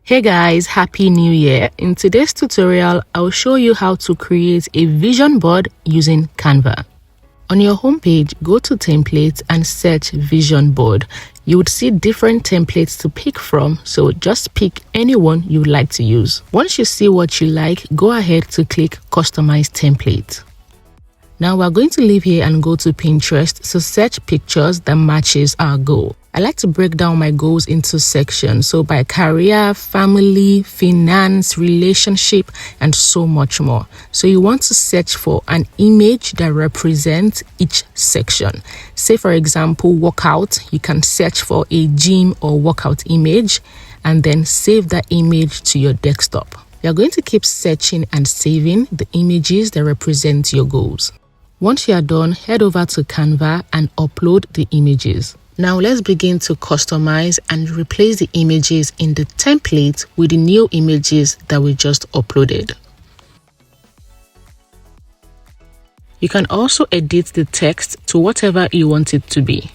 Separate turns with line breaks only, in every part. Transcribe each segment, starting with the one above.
Hey guys, happy new year. In today's tutorial, I'll show you how to create a vision board using Canva. On your homepage, go to templates and search vision board. You would see different templates to pick from, so just pick any one you would like to use. Once you see what you like, go ahead to click customize template. Now we're going to leave here and go to Pinterest to search pictures that matches our goal. I like to break down my goals into sections, so by career, family, finance, relationship, and so much more. So you want to search for an image that represents each section. Say for example, workout, you can search for a gym or workout image and then save that image to your desktop. You're going to keep searching and saving the images that represent your goals. Once you are done, head over to Canva and upload the images. Now let's begin to customize and replace the images in the template with the new images that we just uploaded. You can also edit the text to whatever you want it to be.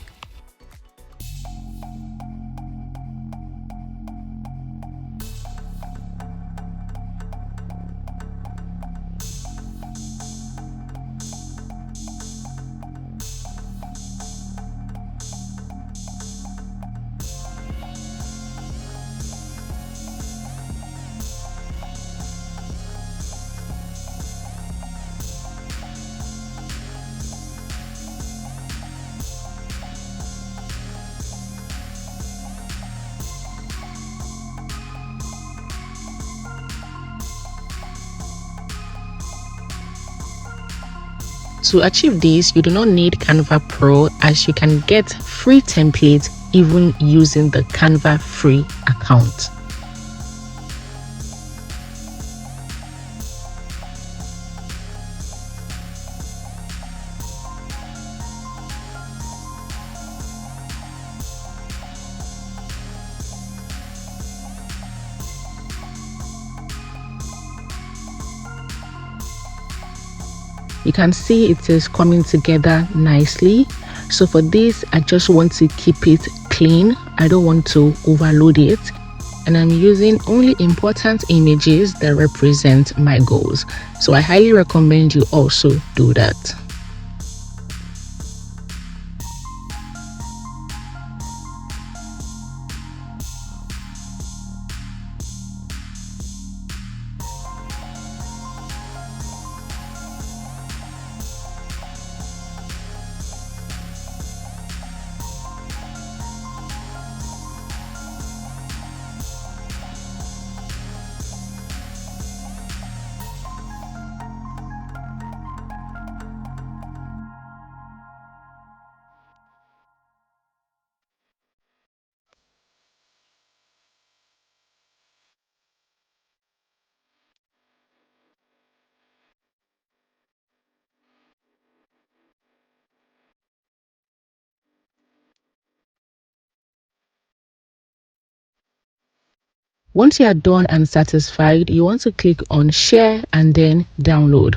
To achieve this, you do not need Canva Pro, as you can get free templates even using the Canva free account. You can see it is coming together nicely. So for this, I just want to keep it clean. I don't want to overload it. And I'm using only important images that represent my goals. So I highly recommend you also do that. Once you are done and satisfied, you want to click on share and then download.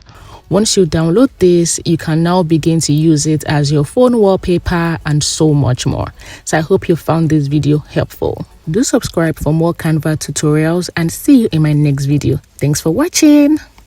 Once you download this, you can now begin to use it as your phone wallpaper and so much more. So I hope you found this video helpful. Do subscribe for more Canva tutorials and see you in my next video. Thanks for watching.